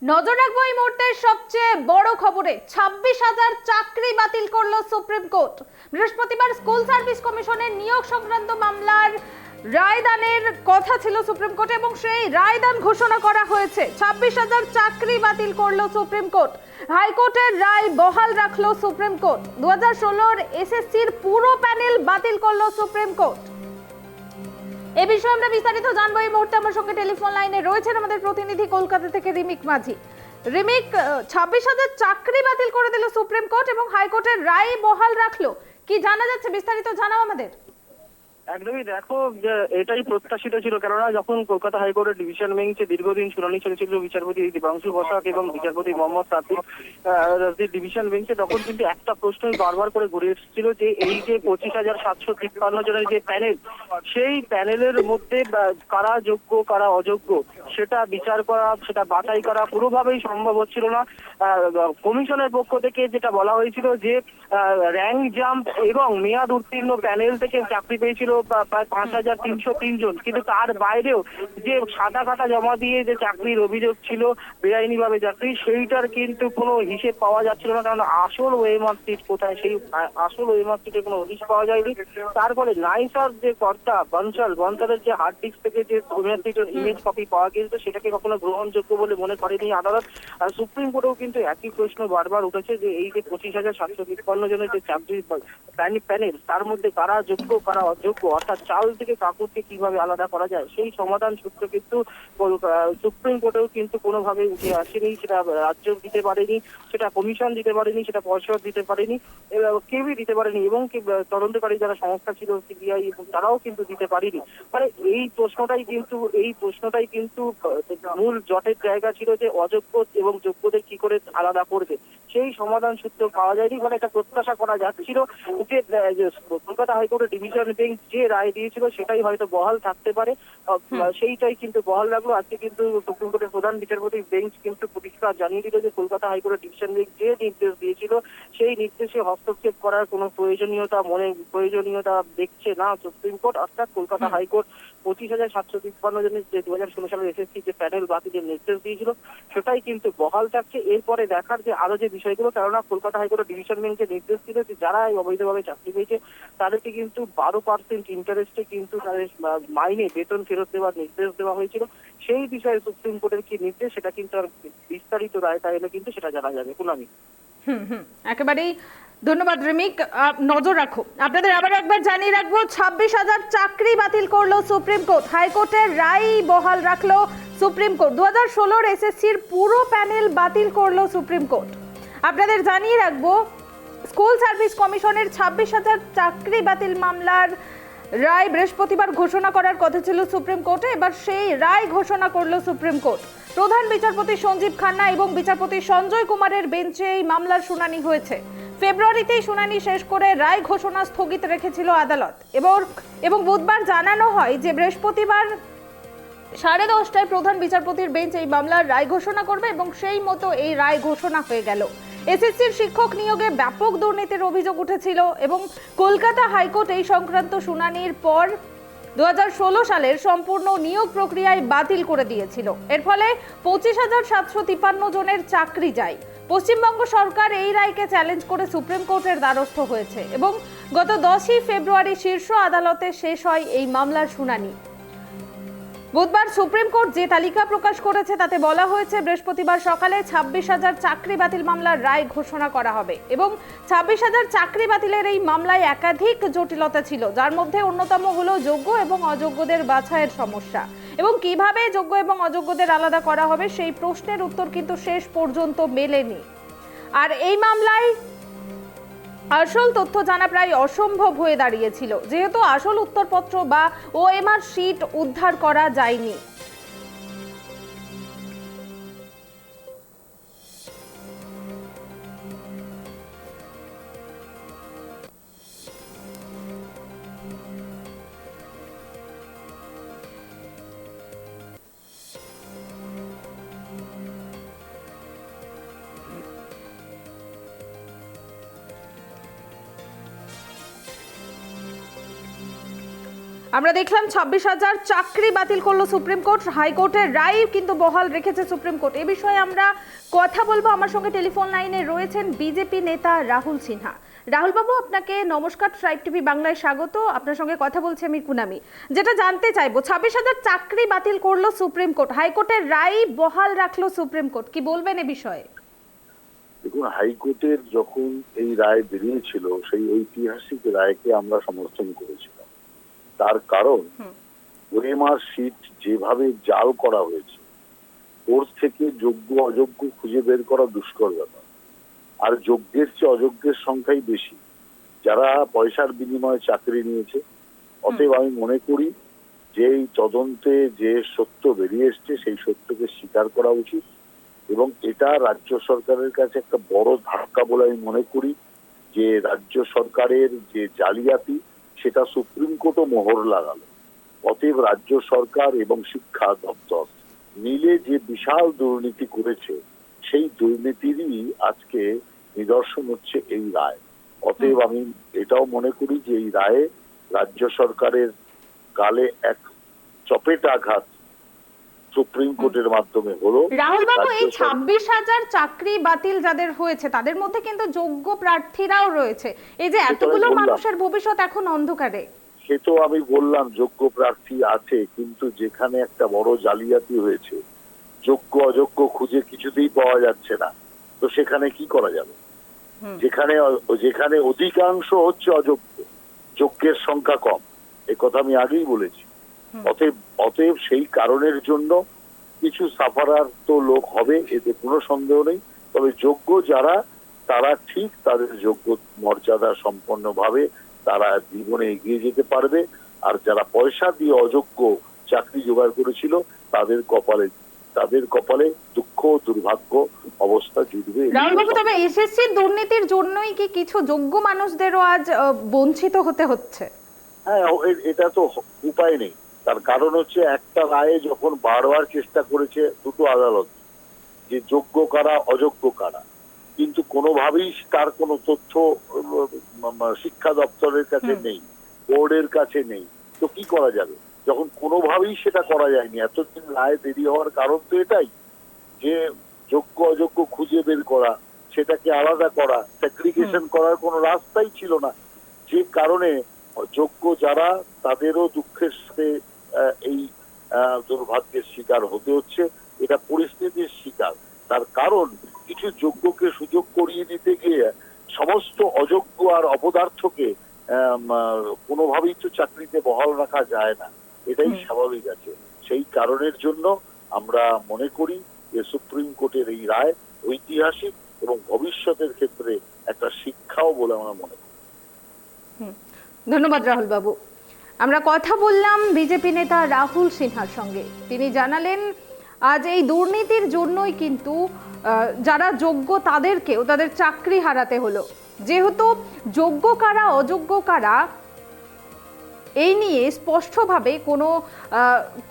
নজর রাখবো এই মুহূর্তের সবচেয়ে বড় খবরে। 26,000 চাকরি বাতিল করলো সুপ্রিম কোর্ট। বৃহস্পতিবার স্কুল সার্ভিস কমিশনের নিয়োগ সংক্রান্ত মামলার রায়দানের কথা ছিল সুপ্রিম কোর্টে এবং সেই রায়দান ঘোষণা করা হয়েছে। 26,000 চাকরি বাতিল করলো সুপ্রিম কোর্ট। হাইকোর্টের রায় বহাল রাখলো সুপ্রিম কোর্ট। 2016-র এসএসসির পুরো প্যানেল বাতিল করলো সুপ্রিম কোর্ট। এই বিষয়ে আমরা বিস্তারিত জানবো। এই মুহূর্তে আমার সঙ্গে টেলিফোন লাইনে রয়েছেন আমাদের প্রতিনিধি কলকাতা থেকে রিমিক মাঝি। রিমিক, 26,000 চাকরি বাতিল করে দিল সুপ্রিম কোর্ট এবং হাইকোর্টের রায় বহাল রাখলো, কি জানা যাচ্ছে বিস্তারিত জানাও আমাদের। একদমই দেখো, এটাই প্রত্যাশিত ছিল, কেননা যখন কলকাতা হাইকোর্টের ডিভিশন বেঞ্চে দীর্ঘদিন শুনানি চলেছিল বিচারপতি দীপাংশু বসাক এবং বিচারপতি মোহাম্মদ সাদিক ডিভিশন বেঞ্চে, তখন কিন্তু একটা প্রশ্নই বারবার করে ঘুরে এসেছিল যে এই যে 25,753 জনের যে প্যানেল, সেই প্যানেলের মধ্যে কারা যোগ্য কারা অযোগ্য সেটা বিচার করা, সেটা বাছাই করা কোনোভাবেই সম্ভব হচ্ছিল না। কমিশনের পক্ষ থেকে যেটা বলা হয়েছিল যে র্যাঙ্ক জাম্প এবং মেয়াদ উত্তীর্ণ প্যানেল থেকে চাকরি পেয়েছিল প্রায় 5,303 জন, কিন্তু তার বাইরেও যে সাদা খাতা জমা দিয়ে যে চাকরির অভিযোগ ছিল বেআইনি ভাবে চাকরি, সেইটার কিন্তু কোনো হিসেব পাওয়া যাচ্ছিল না। কারণ আসল ওএমআর সিট কোথায়, সেই আসল ওএমআর সিটের কোনো হদিশ পাওয়া যায়নি। তারপরে নাইসার যে কর্তা বনসালের যে হার্ড ডিস্ক থেকে যে ওএমআর সিটের ইমেজ কপি পাওয়া গিয়েছে, সেটাকে কখনো গ্রহণযোগ্য বলে মনে করেনি আদালত। আর সুপ্রিম কোর্টেও কিন্তু একই প্রশ্ন বারবার উঠেছে যে এই যে 25,753 জনের যে চাকরির প্যানেল, তার মধ্যে কারা যোগ্য কারা অযোগ্য, অর্থাৎ চাল থেকে কাপড়কে কিভাবে আলাদা করা যায়, সেই সমাধান সূত্র কিন্তু সুপ্রিম কোর্টেও কিন্তু কোনোভাবে উঠে আসেনি। সেটা রাজ্য দিতে পারেনি, সেটা কমিশন দিতে পারেনি, সেটা পর্ষদ দিতে পারেনি, কেউই দিতে পারেনি, এবং তদন্তকারী যারা সংস্থা ছিল সিবিআই, তারাও কিন্তু দিতে পারেনি। মানে এই প্রশ্নটাই কিন্তু মূল জটের জায়গা ছিল যে অযোগ্য এবং যোগ্যদের কি করে আলাদা করবে, সেই সমাধান সূত্র পাওয়া যায়নি। মানে একটা প্রত্যাশা করা যাচ্ছিল যে কলকাতা হাইকোর্টের ডিভিশন বেঞ্চ যে রায় দিয়েছিল সেটাই হয়তো বহাল থাকতে পারে, সেইটাই কিন্তু বহাল রাখলো। আজকে কিন্তু সুপ্রিম কোর্টের প্রধান বিচারপতি বেঞ্চ কিন্তু পরিষ্কার জানিয়ে দিল যে কলকাতা হাইকোর্টের ডিভিশন বেঞ্চ যে নির্দেশ দিয়েছিল সেই নির্দেশে হস্তক্ষেপ করার কোনো প্রয়োজনীয়তা দেখছে না সুপ্রিম কোর্ট। অর্থাৎ কলকাতা হাইকোর্ট 25,753 জনের যে 2016 সালের এসএসসি যে প্যানেল বাতিলের নির্দেশ দিয়েছিল সেটাই কিন্তু বহাল থাকছে। এরপরে দেখার যে আরো যে বিষয়গুলো, কেননা কলকাতা হাইকোর্টের ডিভিশন বেঞ্চে নির্দেশ দিল যে যারা অবৈধভাবে চাকরি পেয়েছে তাদেরকে কিন্তু 12% ইন্টারেস্টে কিন্তু তাদের মাইনে বেতন ফেরত দেওয়ার নির্দেশ দেওয়া হয়েছিল। সেই বিষয়ে সুপ্রিম কোর্টের কি নির্দেশ, সেটা কিন্তু আর বিস্তারিত রায়টা এলে কিন্তু সেটা জানা যাবে। পুনামি, একেবারেই ধন্যবাদ রিমিক। নজর রাখো, আপনাদের আবার একবার জানিয়ে রাখবো, 26,000 চাকরি বাতিল করলো সুপ্রিম কোর্ট। হাইকোর্টের রায় বহাল রাখলো সুপ্রিম কোর্ট। 2016-র এসএসসির পুরো প্যানেল বাতিল করলো সুপ্রিম কোর্ট। আপনাদের জানিয়ে রাখবো, স্কুল সার্ভিস কমিশনের 26,000 চাকরি বাতিল মামলার রায় বৃহস্পতিবার ঘোষণা করার কথা ছিল সুপ্রিম কোর্টে। এবার সেই রায় ঘোষণা করলো সুপ্রিম কোর্ট। প্রধান বিচারপতি সঞ্জীব খান্না এবং বিচারপতি সঞ্জয় কুমারের বেঞ্চে এই মামলার শুনানি হয়েছে। ফেব্রুয়ারিতেই শুনানি শেষ করে রায় ঘোষণা স্থগিত রেখেছিল আদালত। এবং বুধবার জানানো হয় যে বৃহস্পতিবার 10:30টায় প্রধান বিচারপতির বেঞ্চ এই মামলার রায় ঘোষণা করবে এবং সেই মতো এই রায় ঘোষণা হয়ে গেল। এসএসসির শিক্ষক নিয়োগে ব্যাপক দুর্নীতির অভিযোগ উঠেছিল এবং কলকাতা হাইকোর্ট এই সংক্রান্ত শুনানির পর 2016 সালের সম্পূর্ণ নিয়োগ প্রক্রিয়ায় বাতিল করে দিয়েছিল। এর ফলে 25,753 জনের চাকরি যায়। পশ্চিমবঙ্গ সরকার এই রায়কে চ্যালেঞ্জ করে সুপ্রিম কোর্টের দ্বারস্থ হয়েছে এবং গত 10ই ফেব্রুয়ারি শীর্ষ আদালতে শেষ হয় এই মামলার শুনানি। বুধবার সুপ্রিম কোর্ট যে তালিকা প্রকাশ করেছে তাতে বলা হয়েছে বৃহস্পতিবার সকালে 26,000 চাকরি বাতিল মামলার রায় ঘোষণা করা হবে এবং 26,000 চাকরি বাতিলের এই মামলায় একাধিক জটিলতা ছিল, যার মধ্যে অন্যতম হলো যোগ্য এবং অযোগ্যদের বাছাইয়ের সমস্যা এবং কিভাবে যোগ্য এবং অযোগ্যদের আলাদা করা হবে সেই প্রশ্নের উত্তর কিন্তু শেষ পর্যন্ত মেলেনি। আর এই মামলায় আসল তথ্য জানা প্রায় অসম্ভব হয়ে দাঁড়িয়েছিল, যেহেতু আসল উত্তরপত্র বা ওএমআর শিট উদ্ধার করা যায়নি। আমরা দেখলাম 26,000 চাকরি বাতিল করলো সুপ্রিম কোর্ট। হাইকোর্টের রায় কিন্তু বহাল রেখেছে সুপ্রিম কোর্ট। এই বিষয়ে আমরা কথা বলবো। আমার সঙ্গে টেলিফোন লাইনে রয়েছেন বিজেপি নেতা রাহুল সিনহা। রাহুল বাবু, আপনাকে নমস্কার, ট্রাইব টিভি বাংলায় স্বাগত। আপনার সঙ্গে কথা বলছি আমি কুনামি। যেটা জানতে চাইবো, 26,000 চাকরি বাতিল করলো সুপ্রিম কোর্ট, হাইকোর্টের রায় বহাল রাখলো সুপ্রিম কোর্ট, কি বলবেন এ বিষয়ে? দেখুন, হাইকোর্টের যখন এই রায় বেরিয়েছিল সেই ঐতিহাসিক রায়কে আমরা সমর্থন করেছিলাম। তার কারণ ওএমআর সিট যেভাবে জাল করা হয়েছে, ওর থেকে যোগ্য অযোগ্য খুঁজে বের করা দুষ্কর ব্যাপার। আর যোগ্যের চেয়ে অযোগ্যের সংখ্যাই বেশি, যারা পয়সার বিনিময়ে চাকরি নিয়েছে। অতএব আমি মনে করি যে এই তদন্তে যে সত্য বেরিয়ে এসছে সেই সত্যকে স্বীকার করা উচিত, এবং এটা রাজ্য সরকারের কাছে একটা বড় ধাক্কা বলে আমি মনে করি। যে রাজ্য সরকারের যে জালিয়াতি, সেটা সুপ্রিম কোর্টও মোহর লাগালো। অতএব রাজ্য সরকার এবং শিক্ষা দপ্তর মিলে যে বিশাল দুর্নীতি করেছে, সেই দুর্নীতিরই আজকে নিদর্শন হচ্ছে এই রায়। অতএব আমি এটাও মনে করি যে এই রায়ে রাজ্য সরকারের গালে এক চপেটাঘাত সুপ্রিম কোর্টের মাধ্যমে হলো। রাহুল বাবু, এই 26,000 চাকরি বাতিল যাদের হয়েছে তাদের মধ্যে কিন্তু যোগ্য প্রার্থীরাও রয়েছে। এই যে এতগুলো মানুষের ভবিষ্যৎ এখন অন্ধকারে। সে তো আমি বললাম, যোগ্য প্রার্থী আছে, কিন্তু যেখানে একটা বড় জালিয়াতি হয়েছে, যোগ্য অযোগ্য খুঁজে কিছুতেই পাওয়া যাচ্ছে না, তো সেখানে কি করা যাবে? যেখানে অধিকাংশ হচ্ছে অযোগ্য, যোগ্যের সংখ্যা কম, এ কথা আমি আগেই বলেছি। অতএব সেই কারণের জন্য কিছু সাফারার তো লোক হবে, এতে কোনো সন্দেহ নেই। তবে যোগ্য যারা, তারা ঠিক তাদের যোগ্য মর্যাদা সম্পন্নভাবে তারা জীবনে এগিয়ে যেতে পারবে। আর যারা পয়সা দিয়ে অযোগ্য চাকরি জোগাড় করেছিল, তাদের কপালে দুঃখ দুর্ভাগ্য অবস্থা জুড়বে। রাহুল বাবু, তবে এসএসসি দুর্নীতির জন্যই কি কিছু যোগ্য মানুষদেরও আজ বঞ্চিত হতে হচ্ছে? হ্যাঁ, এটা তো উপায় নেই। তার কারণ হচ্ছে, একটা রায়ে যখন বারবার চেষ্টা করেছে দুটো আদালত যে যোগ্য কারা অযোগ্য কারা, কিন্তু কোনোভাবেই তার কোনো তথ্য শিক্ষা দপ্তরের কাছে নেই, বোর্ডের কাছে নেই, তো কি করা যাবে? যখন কোনোভাবেই সেটা করা যায়নি, এতদিন রায় দেরি হওয়ার কারণ তো এটাই, যে যোগ্য অযোগ্য খুঁজে বের করা, সেটাকে আলাদা করা, সেগ্রিগেশন করার কোনো রাস্তাই ছিল না। যে কারণে যোগ্য যারা, তাদেরও দুঃখের সাথে এই দুর্ভাগ্যের শিকার হতে হচ্ছে। এটা পরিস্থিতির শিকার। তার কারণ কিছু যোগ্যকে সুযোগ করিয়ে দিতে গিয়ে সমস্ত অযোগ্য আর অপদার্থকে কোনোভাবেই তো চাকরিতে বহাল রাখা যায় না, এটাই স্বাভাবিক আছে। সেই কারণের জন্য আমরা মনে করি যে সুপ্রিম কোর্টের এই রায় ঐতিহাসিক এবং ভবিষ্যতের ক্ষেত্রে একটা শিক্ষাও বলে আমরা মনে করি। ধন্যবাদ রাহুল বাবু। আমরা কথা বললাম বিজেপি নেতা রাহুল সিনহার সঙ্গে। তিনি জানালেন আজ এই দুর্নীতির জন্যই কিন্তু যারা যোগ্য তাদেরকেও তাদের চাকরি হারাতে হলো। যেহেতু যোগ্য কারা অযোগ্য কারা এই নিয়ে স্পষ্টভাবে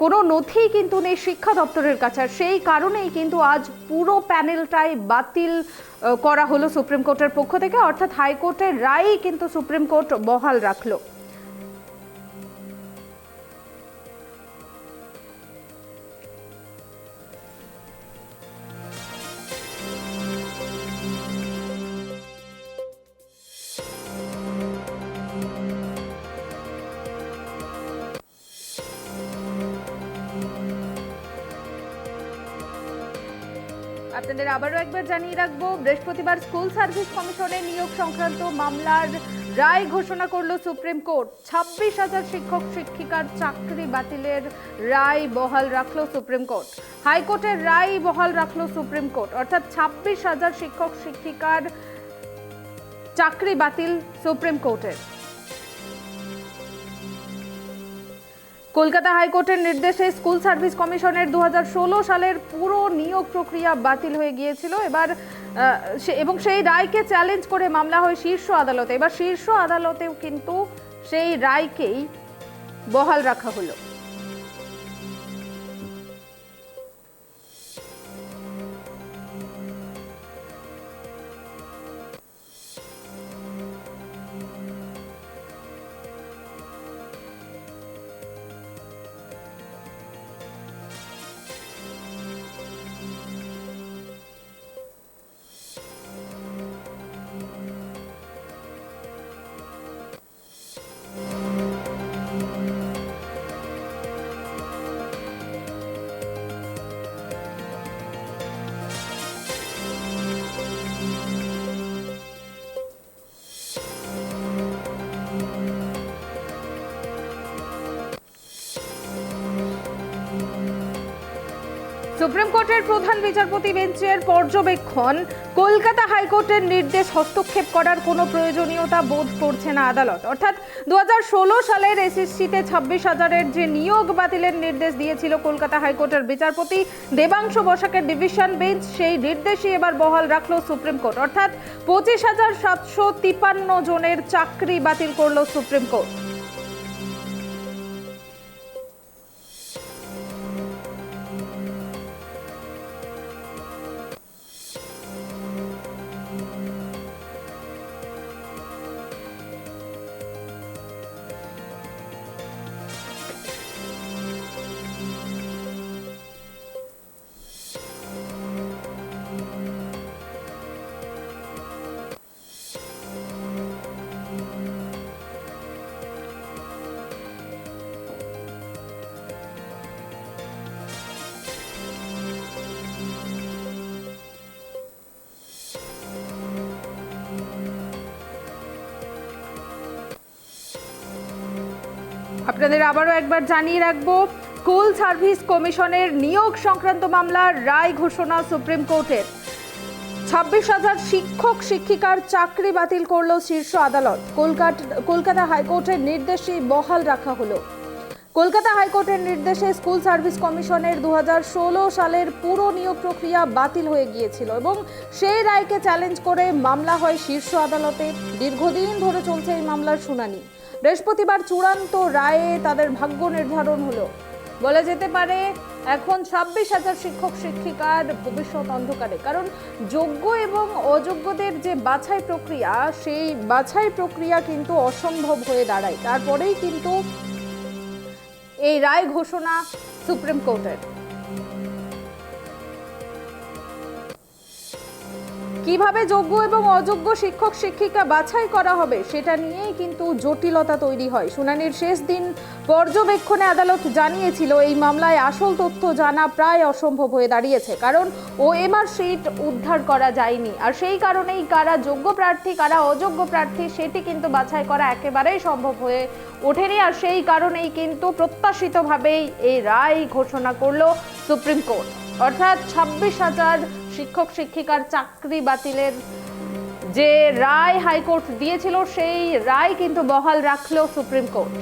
কোনো নথি কিন্তু নেই শিক্ষা দপ্তরের কাছে, আর সেই কারণেই কিন্তু আজ পুরো প্যানেলটাই বাতিল করা হলো সুপ্রিম কোর্টের পক্ষ থেকে। অর্থাৎ হাইকোর্টের রায় কিন্তু সুপ্রিম কোর্ট বহাল রাখলো। আপনাদের আবারও একবার জানিয়ে রাখবো, বৃহস্পতিবার স্কুল সার্ভিস কমিশনের নিয়োগ সংক্রান্ত মামলার রায় ঘোষণা করলো সুপ্রিম কোর্ট। 26,000 শিক্ষক শিক্ষিকার চাকরি বাতিলের রায় বহাল রাখলো সুপ্রিম কোর্ট। হাইকোর্টের রায় বহাল রাখলো সুপ্রিম কোর্ট। অর্থাৎ 26,000 শিক্ষক শিক্ষিকার চাকরি বাতিল সুপ্রিম কোর্টের। কলকাতা হাইকোর্টের নির্দেশে স্কুল সার্ভিস কমিশনের 2016 সালের পুরো নিয়োগ প্রক্রিয়া বাতিল হয়ে গিয়েছিল। এবং সেই রায়কে চ্যালেঞ্জ করে মামলা হয় শীর্ষ আদালতে। এবার শীর্ষ আদালতেও কিন্তু সেই রায়কেই বহাল রাখা হলো। সুপ্রিম কোর্টের প্রধান বিচারপতি বেঞ্চের পর্যবেক্ষণ, কলকাতা হাইকোর্টের নির্দেশ হস্তক্ষেপ করার কোনো প্রয়োজনীয়তা বোধ করছে না আদালত। অর্থাৎ 2016 সালের এসএসসিতে 26,000-এর যে নিয়োগ বাতিলের নির্দেশ দিয়েছিল কলকাতা হাইকোর্টের বিচারপতি দেবাংশু বসাকের ডিভিশন বেঞ্চ, সেই নির্দেশই এবার বহাল রাখলো সুপ্রিম কোর্ট। অর্থাৎ 25,753 জনের চাকরি বাতিল করলো সুপ্রিম কোর্ট। আপনাদের আবারও একবার জানিয়ে রাখবো, স্কুল সার্ভিস কমিশনের নিয়োগ সংক্রান্ত মামলার রায় ঘোষণা সুপ্রিম কোর্টের। 26,000 শিক্ষক শিক্ষিকার চাকরি বাতিল করল শীর্ষ আদালত। কলকাতা হাইকোর্টের নির্দেশে বহাল রাখা হলো। কলকাতা হাইকোর্টের নির্দেশে স্কুল সার্ভিস কমিশনের 2016 সালের পুরো নিয়োগ প্রক্রিয়া বাতিল হয়ে গিয়েছিল এবং সেই রায়কে চ্যালেঞ্জ করে মামলা হয় শীর্ষ আদালতে। দীর্ঘদিন ধরে চলছে এই মামলার শুনানি। বৃহস্পতিবার চূড়ান্ত রায়ে তাদের ভাগ্য নির্ধারণ হলো। বলা যেতে পারে এখন 26,000 শিক্ষক শিক্ষিকার ভবিষ্যৎ অন্ধকারে, কারণ যোগ্য এবং অযোগ্যদের যে বাছাই প্রক্রিয়া, সেই বাছাই প্রক্রিয়া কিন্তু অসম্ভব হয়ে দাঁড়ায়। তারপরেই কিন্তু এই রায় ঘোষণা সুপ্রিম কোর্টের। কিভাবে যোগ্য এবং অযোগ্য শিক্ষক শিক্ষিকা বাছাই করা হবে সেটা নিয়েই কিন্তু জটিলতা তৈরি হয়। শুনানির শেষ দিন পর্যবেক্ষণে আদালত জানিয়েছিল এই মামলায় আসল তথ্য জানা প্রায় অসম্ভব হয়ে দাঁড়িয়েছে, কারণ ওএমআর শিট উদ্ধার করা যায়নি। আর সেই কারণেই কারা যোগ্য প্রার্থী কারা অযোগ্য প্রার্থী সেটি কিন্তু বাছাই করা একেবারেই সম্ভব হয়ে ওঠেনি। আর সেই কারণেই কিন্তু প্রত্যাশিতভাবেই এই রায় ঘোষণা করলো সুপ্রিম কোর্ট। অর্থাৎ 26,000 শিক্ষক শিক্ষিকার চাকরি বাতিলের যে রায় হাইকোর্ট দিয়েছিল, সেই রায় কিন্তু বহাল রাখলো সুপ্রিম কোর্ট।